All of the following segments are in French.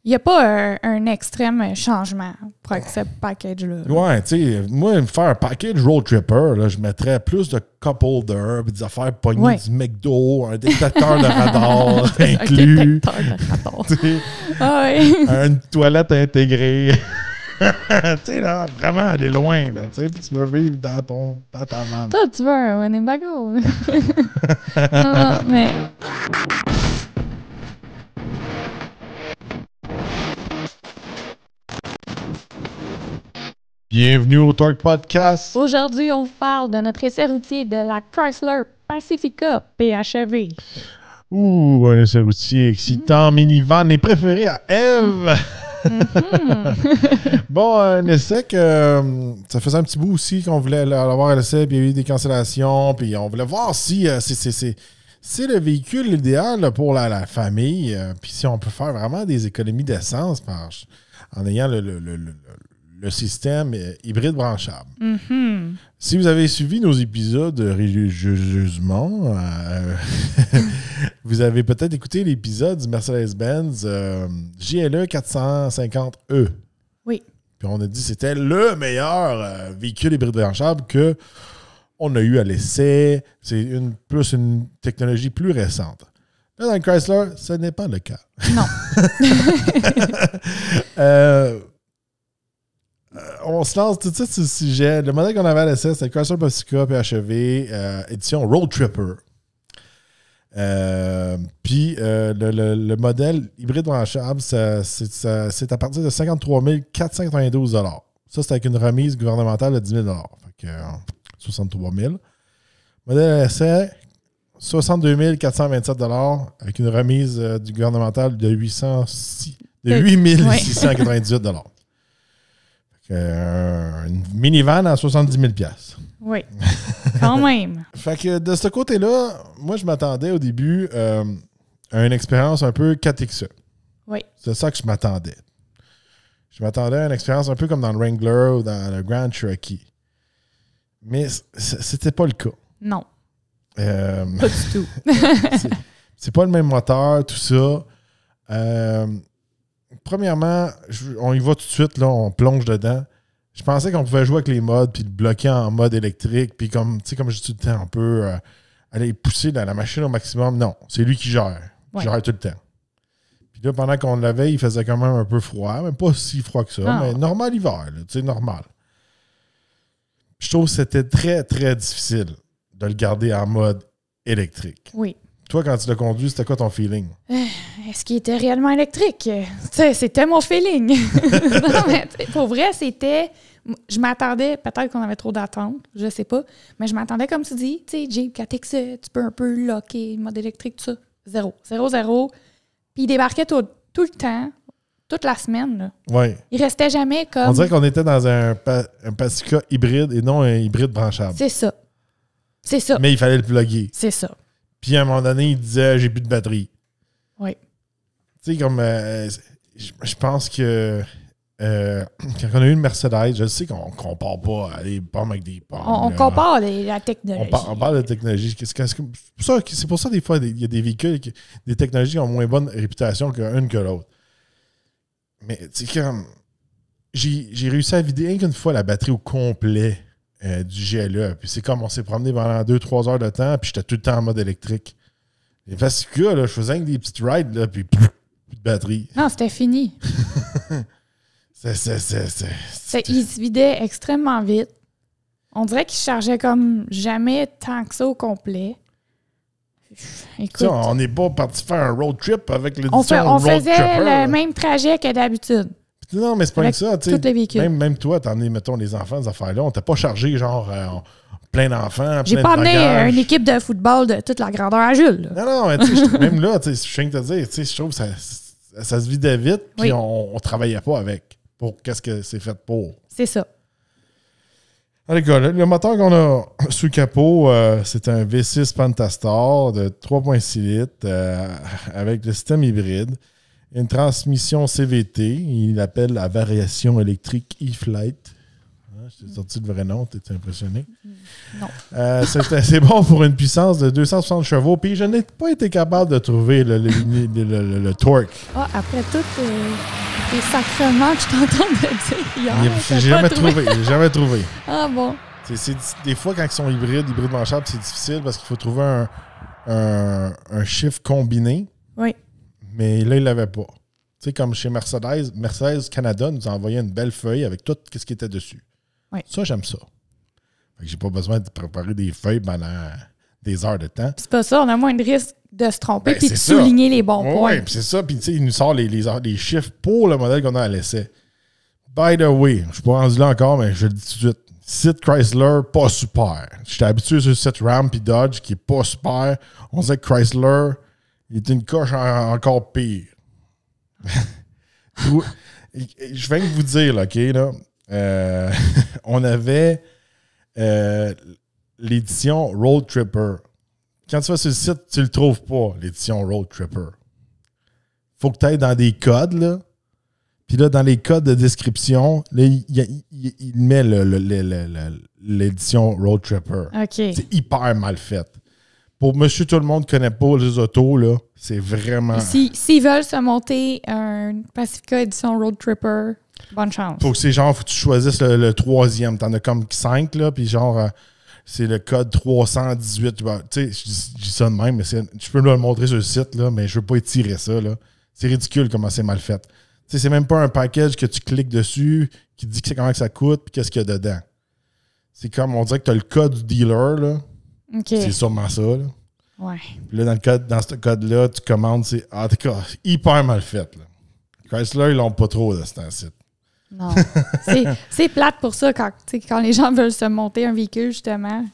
Il n'y a pas un extrême changement pour ce package-là. Ouais, tu sais, moi, faire un package road tripper, là, je mettrais plus de cup holder, des affaires pognées du McDo, un détecteur de radar inclus. Un détecteur de radar. Ah ouais. Une toilette intégrée. Tu sais, là, vraiment aller loin, là, tu sais, puis tu veux vivre dans ta vanne. Toi, tu veux un Winnebago. Non, mais... Bienvenue au Torque Podcast. Aujourd'hui, on vous parle de notre essai routier de la Chrysler Pacifica PHEV. Ouh, un essai routier excitant, minivan et préféré à Eve. Bon, un essai que ça faisait un petit bout aussi qu'on voulait avoir à l'essai, puis il y a eu des cancellations, puis on voulait voir si c'est le véhicule idéal là, pour la famille, puis si on peut faire vraiment des économies d'essence en ayant le système hybride branchable. Mm-hmm. Si vous avez suivi nos épisodes religieusement, vous avez peut-être écouté l'épisode du Mercedes-Benz GLE 450E. Oui. Puis on a dit que c'était le meilleur véhicule hybride branchable qu'on a eu à l'essai. C'est une technologie plus récente. Là, dans le Chrysler, ce n'est pas le cas. Non. On se lance tout de suite sur le sujet. Le modèle qu'on avait à l'essai, c'était le Chrysler Pacifica PHEV édition Road Tripper. Puis le modèle hybride branchable, c'est à partir de 53 492 $. Ça, c'est avec une remise gouvernementale de 10 000 $. Fait que 63 000 $. Modèle à l'essai, 62 427 $, avec une remise du gouvernemental de 8 698 $. Une minivan à 70 000 $. Oui, quand même. Fait que de ce côté-là, moi, je m'attendais au début à une expérience un peu 4XE. Oui. C'est ça que je m'attendais. Je m'attendais à une expérience un peu comme dans le Wrangler ou dans le Grand Cherokee. Mais c'était pas le cas. Non. Pas du tout. c'est pas le même moteur, tout ça. Premièrement, on y va tout de suite, là, on plonge dedans. Je pensais qu'on pouvait jouer avec les modes puis le bloquer en mode électrique. Puis comme je dis tout le temps, on peut aller pousser dans la machine au maximum. Non, c'est lui qui gère. Il gère tout le temps. Puis là, pendant qu'on l'avait, il faisait quand même un peu froid. Mais pas si froid que ça. Non. Mais normal hiver, tu sais, normal. Je trouve que c'était très, très difficile de le garder en mode électrique. Oui. Toi, quand tu l'as conduit, c'était quoi ton feeling? Est-ce qu'il était réellement électrique? C'était mon feeling. Non, mais pour vrai, c'était... Je m'attendais, peut-être qu'on avait trop d'attentes, je sais pas, mais je m'attendais, comme tu dis, tu sais, Jeep 4XE, tu peux un peu locker, mode électrique, tout ça. 0. Puis il débarquait tout le temps, toute la semaine. Là. Oui. Il restait jamais comme... On dirait qu'on était dans un Pacifica hybride et non un hybride branchable. C'est ça. Mais il fallait le plugger. C'est ça. Puis à un moment donné, il disait « j'ai plus de batterie ». Oui. Tu sais, comme je pense que quand on a eu une Mercedes, je sais qu'on compare pas à des pommes avec des pommes. On compare la technologie. On parle de technologie. C'est pour ça, des fois, il y a des véhicules, des technologies qui ont moins bonne réputation qu'une que l'autre. Mais tu sais, comme j'ai réussi à vider qu'une fois la batterie au complet du GLE. Puis c'est comme on s'est promené pendant 2-3 heures de temps, puis j'étais tout le temps en mode électrique. Les Pacifica, là, je faisais des petites rides, là, puis plus de batterie. Non, c'était fini. Il se vidait extrêmement vite. On dirait qu'il chargeait comme jamais tant que ça au complet. Écoute, on n'est pas parti faire un road trip avec l'édition on Road faisait Tripper, le même trajet que d'habitude. Non, mais c'est pas que ça. Tous les véhicules. Même toi, t'en es, mettons, les enfants, ces affaires-là. On t'a pas chargé, genre, plein d'enfants. J'ai pas amené une équipe de football de toute la grandeur à Jules. Là. Non, mais tu sais, même là, je viens de te dire, je trouve que ça se vidait vite, puis on travaillait pas avec. Pour qu'est-ce que c'est fait pour. C'est ça. Allez, le moteur qu'on a sous le capot, c'est un V6 Pentastar de 3.6 litres avec le système hybride. Une transmission CVT. Il l'appelle la variation électrique e-Flight. Je t'ai sorti le vrai nom, t'es impressionné? Non. C'est bon pour une puissance de 260 chevaux. Puis je n'ai pas été capable de trouver le torque. Ah, après tout, les sacrements que je t'entends de dire hier. J'ai jamais trouvé. Ah bon. Des fois, quand ils sont hybrides branchables, c'est difficile parce qu'il faut trouver un chiffre combiné. Oui. Mais là, il ne l'avait pas. Tu sais, comme chez Mercedes Canada nous a envoyé une belle feuille avec tout ce qui était dessus. Oui. Ça, j'aime ça. Fait que j'ai pas besoin de préparer des feuilles pendant des heures de temps. C'est pas ça, on a moins de risque de se tromper puis de ça. souligner les bons points. Oui, c'est ça. Puis tu sais, il nous sort les chiffres pour le modèle qu'on a à l'essai. By the way, je suis pas rendu là encore, mais je le dis tout de suite. Site Chrysler, pas super. J'étais habitué sur le site Ram puis Dodge qui est pas super. On sait que Chrysler, il est une coche encore pire. Je viens de vous dire, là, OK, là, on avait l'édition Road Tripper. Quand tu vas sur le site, tu le trouves pas, l'édition Road Tripper. Faut que tu ailles dans des codes, là. Puis là, dans les codes de description, là, il met l'édition Road Tripper. OK. C'est hyper mal fait. Pour monsieur tout le monde ne connaît pas les autos, là, c'est vraiment... S'ils veulent se monter un Pacifica édition Road Tripper, bonne chance. Faut que tu choisisses le troisième. T'en as comme 5, là, puis genre, c'est le code 318. Tu sais, je dis ça de même, mais je peux me le montrer sur le site, là, mais je veux pas étirer ça, là. C'est ridicule comment c'est mal fait. Tu sais, c'est même pas un package que tu cliques dessus qui te dit comment que ça coûte puis qu'est-ce qu'il y a dedans. C'est comme, on dirait que tu as le code du dealer, là. Okay. C'est sûrement ça, là. Ouais. Puis là, dans ce code-là, tu commandes, c'est en tout cas hyper mal fait, là. Chrysler, ils l'ont pas trop de ce site. Non. c'est plate pour ça quand les gens veulent se monter un véhicule, justement.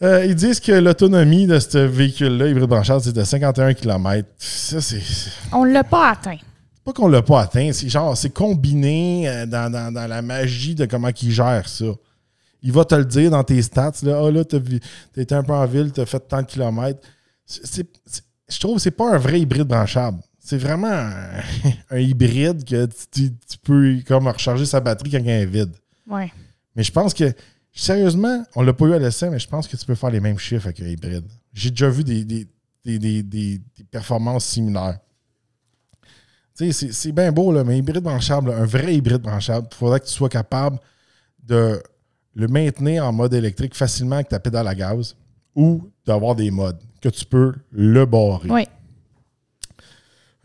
Ils disent que l'autonomie de ce véhicule-là, hybride branchable, c'est de 51 km. Ça, c'est... On l'a pas atteint. C'est pas qu'on l'a pas atteint, c'est combiné dans la magie de comment il gère ça. Il va te le dire dans tes stats. Là, t'as été un peu en ville, t'as fait tant de kilomètres. Je trouve que c'est pas un vrai hybride branchable. C'est vraiment un hybride que tu peux comme recharger sa batterie quand elle est vide. Ouais. Mais je pense que, sérieusement, on l'a pas eu à l'essai, mais je pense que tu peux faire les mêmes chiffres avec un hybride. J'ai déjà vu des performances similaires. Tu sais, c'est bien beau, là, mais hybride branchable, un vrai hybride branchable, il faudrait que tu sois capable de le maintenir en mode électrique facilement avec ta pédale à gaz ou d'avoir des modes que tu peux le barrer. Oui.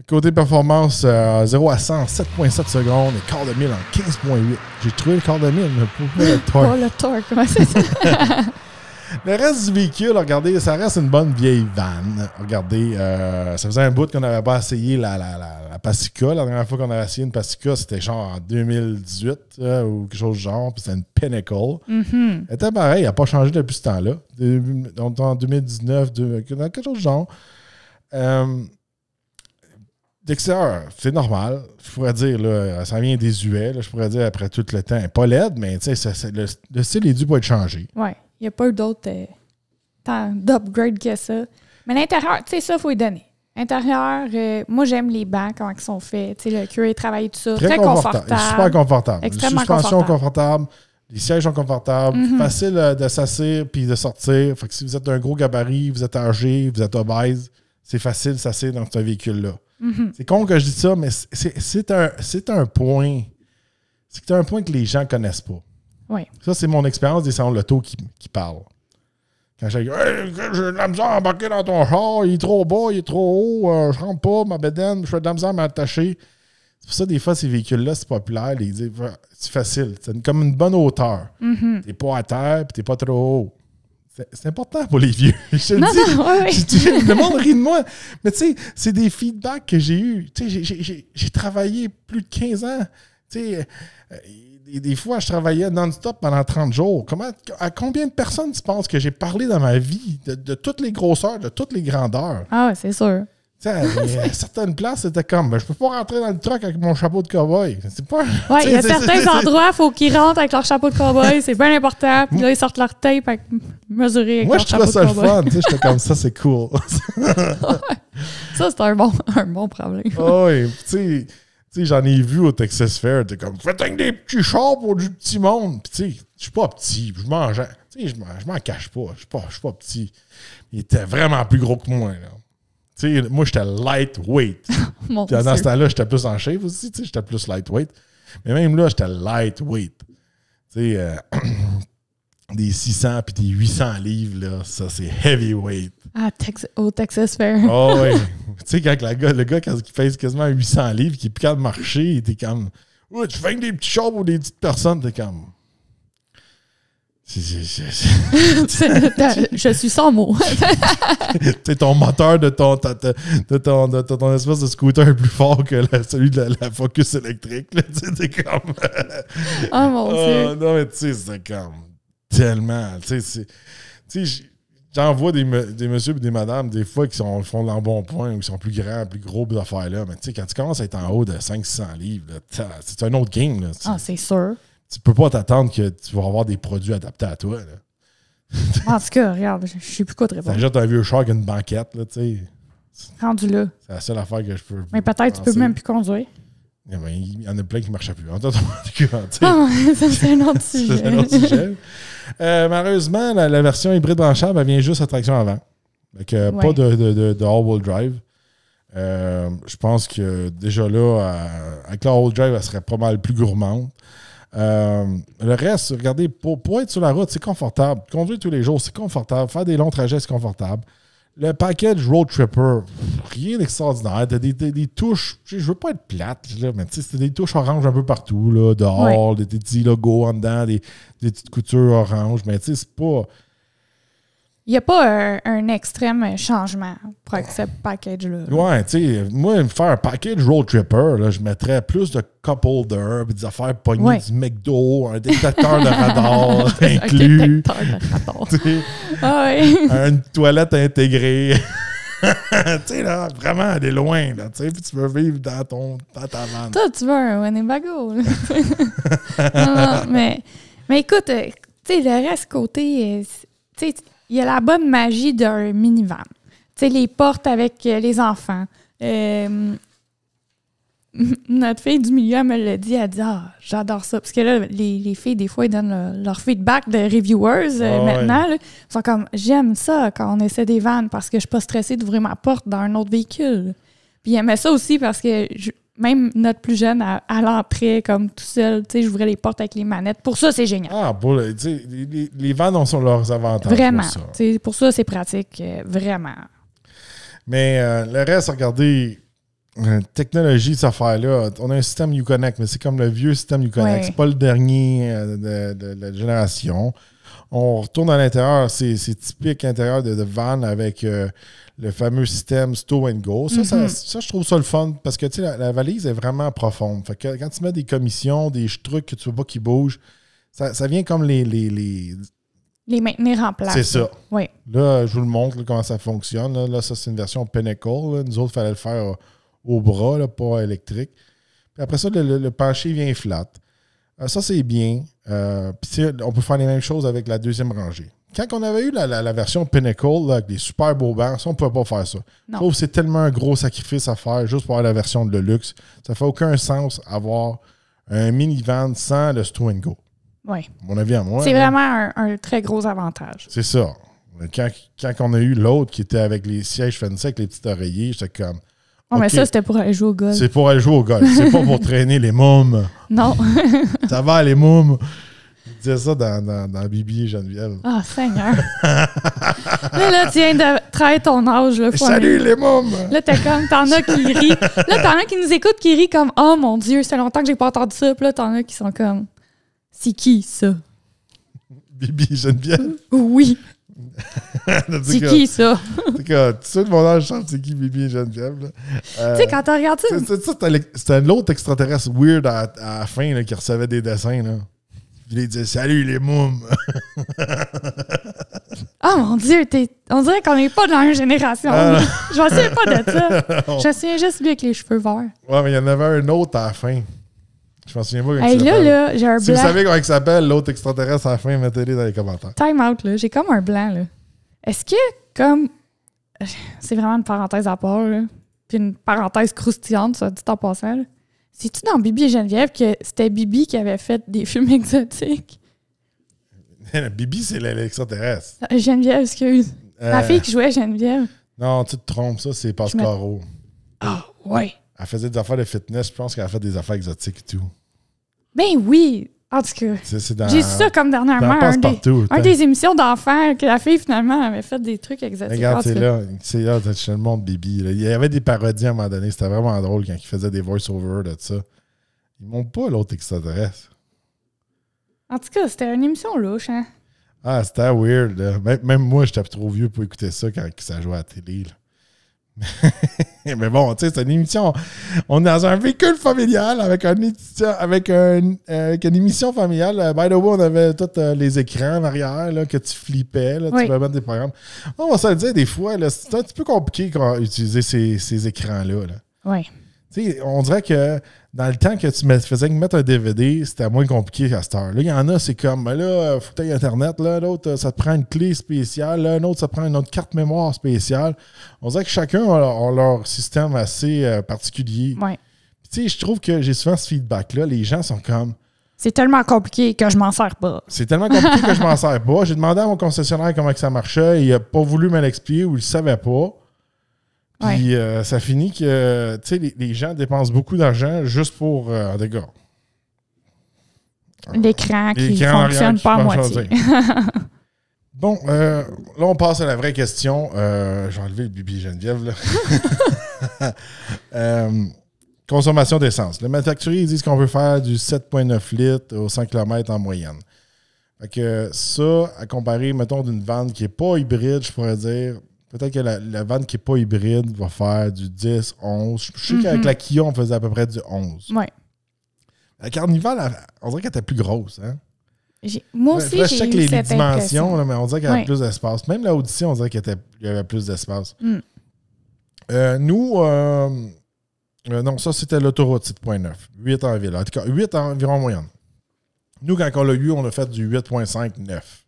Côté performance, 0 à 100 en 7,7 secondes et quart de mille en 15,8. J'ai trouvé le quart de mille, mais pas le torque. Pas le torque, comment c'est ça? Le reste du véhicule, regardez, ça reste une bonne vieille van. Regardez, ça faisait un bout qu'on n'avait pas essayé la Pacifica. La dernière fois qu'on avait essayé une Pacifica, c'était genre en 2018 ou quelque chose du genre. Puis c'était une Pinnacle. Mm-hmm. Elle était pareil, elle n'a pas changé depuis ce temps-là. Donc en 2019, quelque chose du genre. D'extérieur, c'est normal. Je pourrais dire, là, ça vient désuet. Là, je pourrais dire, après tout le temps, pas laide, mais le style est dû pour être changé. Oui. Il n'y a pas eu d'autres tant d'upgrade que ça. Mais l'intérieur, tu sais, ça, il faut y donner. L'intérieur, moi, j'aime les bancs, comment ils sont faits. Tu sais, le cuir travaille tout ça. Très confortable. Super confortable. Extrêmement suspension confortable. Les sièges sont confortables. Mm-hmm. Facile de s'asseoir puis de sortir. Fait que si vous êtes un gros gabarit, vous êtes âgé, vous êtes obèse, c'est facile de s'asseoir dans ce véhicule-là. Mm-hmm. C'est con que je dis ça, mais c'est un point. C'est un point que les gens ne connaissent pas. Oui. Ça, c'est mon expérience des salons de l'auto qui parle. Quand j'ai dit hey, j'ai de la misère à embarquer dans ton char, il est trop bas, il est trop haut, je rentre pas, ma bédaine, je fais de la misère à m'attacher. C'est pour ça, des fois, ces véhicules-là, c'est populaire. Ils disent c'est facile. C'est comme une bonne hauteur. Mm-hmm. T'es pas à terre puis t'es pas trop haut. C'est important pour les vieux. Je te le dis. Le monde rit de moi. Mais tu sais, c'est des feedbacks que j'ai eus. Tu sais, j'ai travaillé plus de 15 ans. Tu sais, des fois, je travaillais non-stop pendant 30 jours. À combien de personnes tu penses que j'ai parlé dans ma vie de toutes les grosseurs, de toutes les grandeurs? Ah ouais, c'est sûr. À certaines places, c'était comme je peux pas rentrer dans le truck avec mon chapeau de cow-boy. C'est pas. Oui, il y a certains endroits, il faut qu'ils rentrent avec leur chapeau de cow-boy. C'est bien important. Puis là, ils sortent leur tape avec mesurer avec leur chapeau de cow-boy. Moi, je trouvais ça le fun. J'étais comme ça, c'est cool. Ça, c'est un bon problème. Oui, tu sais. sais, j'en ai vu au Texas Fair. T'es comme, faites avec des petits chars pour du petit monde. Puis, tu sais, je suis pas petit. Je mange. Tu sais, je m'en cache pas. Je suis pas petit. Il était vraiment plus gros que moi, là. Tu sais, moi, j'étais lightweight. Puis dans ce temps-là, j'étais plus en shape aussi. Tu sais, j'étais plus lightweight. Mais même là, j'étais lightweight. Tu sais, des 600 puis des 800 livres, là, ça, c'est heavyweight. Ah, au Texas Fair. Oh, oui. Tu sais, quand le gars, quand il pèse quasiment 800 livres, qui est plus capable de marcher, il était comme, ouais, tu fais des petits chars ou des petites personnes, t'es comme. Je suis sans mots. Tu sais, ton moteur de ton espèce de scooter est plus fort que celui de la Focus électrique. Là, tu sais, c'est comme. Oh mon Dieu. Non, mais tu sais, c'est comme. Tellement. Tu sais, j'en vois des messieurs et des madames, des fois, qui font de l'embonpoint ou qui sont plus grands, plus gros, des affaires-là. Mais tu sais, quand tu commences à être en haut de 500-600 livres, là, c'est un autre game. Là, ah, c'est sûr. Tu peux pas t'attendre que tu vas avoir des produits adaptés à toi. Là. En tout cas, regarde, je sais plus quoi te répondre. T'achètes un vieux char avec une banquette, là, tu sais. Rendu là. C'est la seule affaire que je peux. Mais peut-être tu peux même plus conduire. Il y en a plein qui ne marchaient plus. En tout cas, ça, c'est un autre sujet. C'est un autre sujet. Malheureusement, la version hybride branchable, elle vient juste à traction avant. Donc, pas de all-wheel drive. Je pense que déjà là, avec la all-wheel drive, elle serait pas mal plus gourmande. Le reste, regardez, pour être sur la route, c'est confortable. Conduire tous les jours, c'est confortable. Faire des longs trajets, c'est confortable. Le package Road Tripper, rien d'extraordinaire. T'as des touches, je veux pas être plate, là, mais c'est des touches oranges un peu partout, là, dehors, des petits logos en dedans, des petites coutures oranges, mais c'est pas... Il n'y a pas un extrême changement pour ce package-là. Ouais, tu sais, moi, me faire un package Road Tripper, là, je mettrais plus de cup holder, des affaires pognées du McDo, un détecteur de radar inclus. Un détecteur de radar. Une toilette intégrée. Tu sais, là, vraiment, elle est loin, là, tu sais, puis tu veux vivre dans ta vanne. Toi, tu veux un Winnebago, non, mais écoute, tu sais, le reste côté, tu sais, il y a la bonne magie d'un minivan. Tu sais, les portes avec les enfants. Notre fille du milieu, elle me l'a dit. Elle dit « Ah, j'adore ça. » Parce que là, les filles, des fois, ils donnent leur feedback de reviewers maintenant. Là. Ils sont comme « J'aime ça quand on essaie des vannes parce que je suis pas stressée d'ouvrir ma porte dans un autre véhicule. » Puis ils aimaient ça aussi parce que même notre plus jeune, à l'entrée, comme tout seul, tu sais, j'ouvrais les portes avec les manettes. Pour ça, c'est génial. Ah, tu sais, les vannes ont leurs avantages. Vraiment. Pour ça, c'est pratique. Vraiment. Mais le reste, regardez, technologie, cette affaire-là, on a un système Uconnect, mais c'est comme le vieux système Uconnect. C'est pas le dernier de la génération. On retourne à l'intérieur, c'est typique intérieur de van avec le fameux système Stow and Go. Ça, je trouve ça le fun parce que la valise est vraiment profonde. Fait que quand tu mets des commissions, des trucs que tu vois pas qui bougent, ça vient comme les maintenir en place. C'est ça. Oui. Là, je vous le montre là, comment ça fonctionne. Là, ça, c'est une version Pinnacle. Là. Nous autres, il fallait le faire au bras, là, pas électrique. Puis après ça, le pencher vient flat. Ça, c'est bien. Puis on peut faire les mêmes choses avec la deuxième rangée. Quand on avait eu la version Pinnacle, là, avec des super beaux bancs, ça, on ne pouvait pas faire ça. Je trouve que c'est tellement un gros sacrifice à faire juste pour avoir la version de luxe. Ça ne fait aucun sens avoir un minivan sans le Stow and Go. Oui. Mon avis à moi. C'est vraiment un très gros avantage. C'est ça. Quand on a eu l'autre qui était avec les sièges fencés, avec les petits oreillers, j'étais comme... Oh, mais ça, c'était pour aller jouer au golf. C'est pour aller jouer au golf. C'est pas pour traîner les mômes. Non. Ça va, les mômes. Je disais ça dans Bibi et Geneviève. Ah, Seigneur. là, tu viens de trahir ton âge. Là, salut, les mômes. Là, t'en as qui rient. Là, t'en as qui nous écoutent, qui rient comme « Oh, mon Dieu, c'est longtemps que j'ai pas entendu ça. » Puis là, t'en as qui sont comme « C'est qui, ça? » Bibi et Geneviève? Oui. C'est qui, ça? C'est que, tu sais, de mon âge, je sens c'est qui Bibi et Geneviève. Tu sais, quand tu regardes ça... C'était l'autre extraterrestre weird à la fin là, qui recevait des dessins. Là. Puis il disait « Salut, les mômes! » Oh mon Dieu, on dirait qu'on n'est pas dans la même génération. Je me souviens pas de ça. Je me souviens juste lui avec les cheveux verts. Ouais, mais il y en avait un autre à la fin. Je m'en souviens pas comment il s'appelle. Là, j'ai un blanc. Si vous savez comment il s'appelle, l'autre extraterrestre à la fin, mettez-les dans les commentaires. Time out, là. J'ai comme un blanc, là. Est-ce que, comme... C'est vraiment une parenthèse à part, là. Puis une parenthèse croustillante, ça dit en passant, là. C'est-tu dans Bibi et Geneviève que c'était Bibi qui avait fait des films exotiques? Bibi, c'est l'extraterrestre. Geneviève, excuse. La fille qui jouait Geneviève. Non, tu te trompes, ça, c'est Pascaro. Ah, ouais. Elle faisait des affaires de fitness, je pense qu'elle a fait des affaires exotiques et tout. Ben oui! En tout cas, j'ai su ça comme dernièrement. Un des émissions d'enfants que la fille, finalement, avait fait des trucs exotiques. Regarde, c'est là, je te le montre, Bibi. Là. Il y avait des parodies à un moment donné. C'était vraiment drôle quand ils faisaient des voice-overs de ça. Ils montent pas l'autre extraterrestre. En tout cas, c'était une émission louche, hein? Ah, c'était weird. Là. Même moi, j'étais trop vieux pour écouter ça quand ça jouait à la télé. Là. Mais bon, tu sais, c'est une émission. On est dans un véhicule familial avec une émission familiale. By the way, on avait tous les écrans en arrière là, que tu flippais. Là, oui. Tu pouvais mettre des programmes. On va se le dire, des fois, là, c'est un petit peu compliqué d'utiliser ces écrans-là. Là. Oui. Tu sais, on dirait que dans le temps que tu faisais mettre un DVD, c'était moins compliqué qu'à cette heure. Là, il y en a, c'est comme, là, il faut que tu aies Internet. L'autre, ça te prend une clé spéciale. Là, un autre, ça te prend une autre carte mémoire spéciale. On dirait que chacun a leur système assez particulier. Oui. Tu sais, je trouve que j'ai souvent ce feedback-là. Les gens sont comme... C'est tellement compliqué que je m'en sers pas. C'est tellement compliqué que je m'en sers pas. J'ai demandé à mon concessionnaire comment que ça marchait. Il n'a pas voulu me l'expliquer ou il ne savait pas. Puis ça finit que les gens dépensent beaucoup d'argent juste pour des gars. L'écran qui ne fonctionne pas à moitié. Bon, là, on passe à la vraie question. Je vais enlever le Bibi Geneviève. Là. Consommation d'essence. Les manufacturiers disent qu'on veut faire du 7,9 litres au 100 km en moyenne. Fait que ça, à comparer, mettons, d'une vanne qui n'est pas hybride, je pourrais dire... Peut-être que la vanne qui n'est pas hybride va faire du 10, 11. Je sais qu'avec la Kia, on faisait à peu près du 11. Oui. La Carnival, on dirait qu'elle était plus grosse. Hein? Moi aussi, j'ai eu cette les dimensions, là, mais on dirait qu'elle avait oui. plus d'espace. Même la Odyssey, on dirait qu'il y avait plus d'espace. Nous, non, ça, c'était l'autoroute 7.9. 8 en ville. En tout cas, 8 environ en moyenne. Nous, quand on l'a eu, on a fait du 8.5, 9.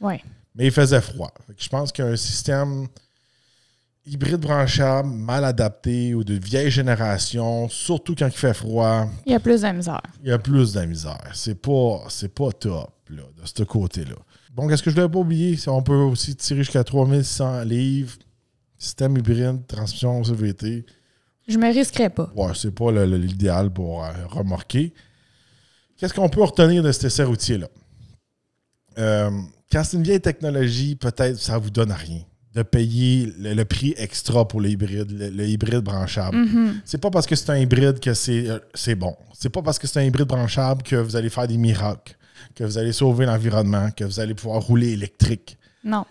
Oui. Mais il faisait froid. Je pense qu'un système hybride branchable, mal adapté ou de vieille génération, surtout quand il fait froid... Il y a plus de misère. Il y a plus de misère. C'est pas top là, de ce côté-là. Bon, qu'est-ce que je ne devais pas oublier? On peut aussi tirer jusqu'à 3600 livres. Système hybride, transmission CVT. Je me risquerais pas. Ouais, c'est pas l'idéal pour remorquer. Qu'est-ce qu'on peut retenir de cet essai routier-là? Quand c'est une vieille technologie, peut-être ça ne vous donne rien de payer le prix extra pour le hybride branchable. C'est pas parce que c'est un hybride que c'est bon. C'est pas parce que c'est un hybride branchable que vous allez faire des miracles, que vous allez sauver l'environnement, que vous allez pouvoir rouler électrique. Non.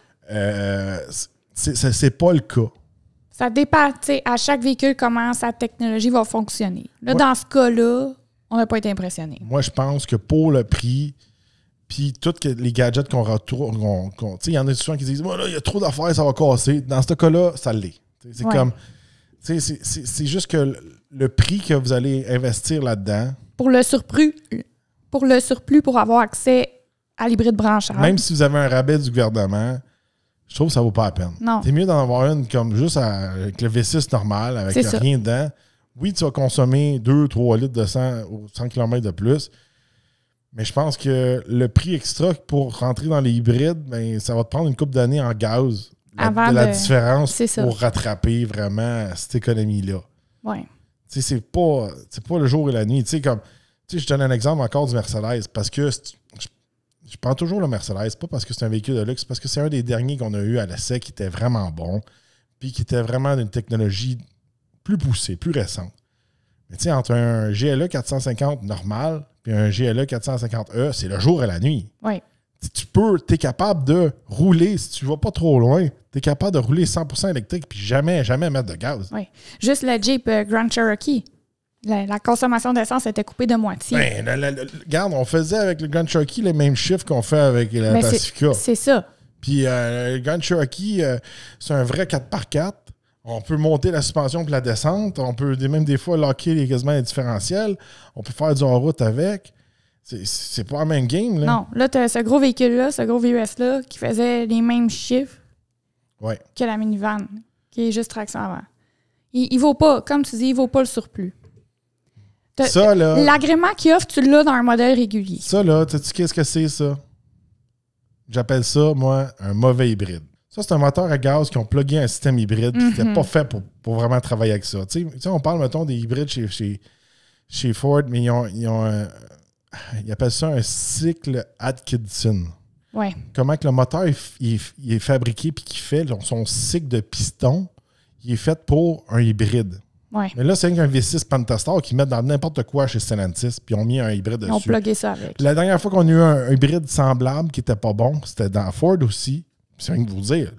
C'est pas le cas. Ça dépend, tu sais, à chaque véhicule, comment sa technologie va fonctionner. Là, dans ce cas-là, on n'a pas été impressionné. Moi, je pense que pour le prix... Puis, tous les gadgets qu'on retourne, il y en a souvent qui disent il y a trop d'affaires, ça va casser. Dans ce cas-là, ça l'est. C'est comme. C'est juste que le prix que vous allez investir là-dedans. Pour le surplus, pour avoir accès à l'hybride branchable. Même si vous avez un rabais du gouvernement, je trouve que ça ne vaut pas la peine. Non. C'est mieux d'en avoir une comme juste avec le V6 normal, avec rien dedans. Oui, tu vas consommer 2-3 litres de sang ou 100 km de plus. Mais je pense que le prix extra pour rentrer dans les hybrides, ben, ça va te prendre une couple d'années en gaz. La différence pour rattraper vraiment cette économie-là. Oui. C'est pas le jour et la nuit. Je donne un exemple encore du Mercedes parce que je prends toujours le Mercedes, pas parce que c'est un véhicule de luxe, c'est parce que c'est un des derniers qu'on a eu à l'essai qui était vraiment bon puis qui était vraiment d'une technologie plus poussée, plus récente. Mais entre un GLE 450 normal et un GLE 450E, c'est le jour et la nuit. Oui. Tu es capable de rouler, si tu ne vas pas trop loin, tu es capable de rouler 100% électrique puis jamais mettre de gaz. Oui. Juste le Jeep Grand Cherokee. La consommation d'essence était coupée de moitié. Regarde, on faisait avec le Grand Cherokee les mêmes chiffres qu'on fait avec la Pacifica. C'est ça. Puis le Grand Cherokee, c'est un vrai 4x4. On peut monter la suspension et la descente. On peut même des fois locker quasiment les différentiels. On peut faire du hors-route avec. C'est pas la même game. Là. Non. Là, tu as ce gros véhicule-là, ce gros VUS-là, qui faisait les mêmes chiffres que la minivan, qui est juste traction avant. Il vaut pas, comme tu dis, il vaut pas le surplus. Ça, là... L'agrément qu'il offre, tu l'as dans un modèle régulier. Ça, là, sais-tu qu'est-ce que c'est, ça? J'appelle ça, moi, un mauvais hybride. Ça, c'est un moteur à gaz qui ont plugué un système hybride qui n'était pas fait pour vraiment travailler avec ça. Tu sais, on parle, mettons, des hybrides chez Ford, mais ils appellent ça un cycle Atkinson. Ouais. Comment que le moteur il est fabriqué puis qu'il fait son cycle de piston, il est fait pour un hybride. Ouais. Mais là, c'est un V6 Pentastar qui met dans n'importe quoi chez Stellantis, puis ils ont mis un hybride dessus. Ils ont plugué ça avec. La dernière fois qu'on a eu un hybride semblable qui n'était pas bon, c'était dans Ford aussi. C'est rien que vous dire.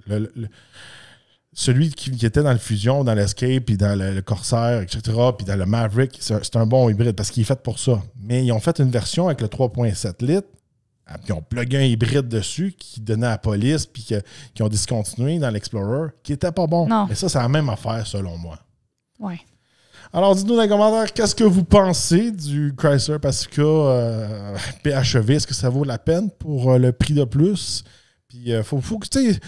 Celui qui était dans le Fusion, dans l'Escape, puis dans le Corsair, etc., puis dans le Maverick, c'est un bon hybride parce qu'il est fait pour ça. Mais ils ont fait une version avec le 3.7 litres, puis ils ont plugué un hybride dessus qui donnait à la police, puis qui ont discontinué dans l'Explorer, qui n'était pas bon. Non. Mais ça, c'est la même affaire, selon moi. Ouais. Alors, dites-nous dans les commentaires, qu'est-ce que vous pensez du Chrysler Pacifica PHEV? Est-ce que ça vaut la peine pour le prix de plus? Puis, faut que, tu sais,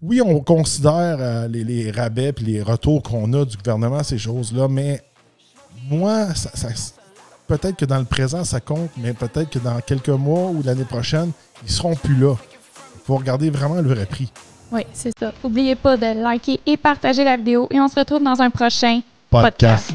oui, on considère les rabais et les retours qu'on a du gouvernement, ces choses-là, mais moi, peut-être que dans le présent, ça compte, mais peut-être que dans quelques mois ou l'année prochaine, ils seront plus là. Il faut regarder vraiment le vrai prix. Oui, c'est ça. N'oubliez pas de liker et partager la vidéo et on se retrouve dans un prochain podcast.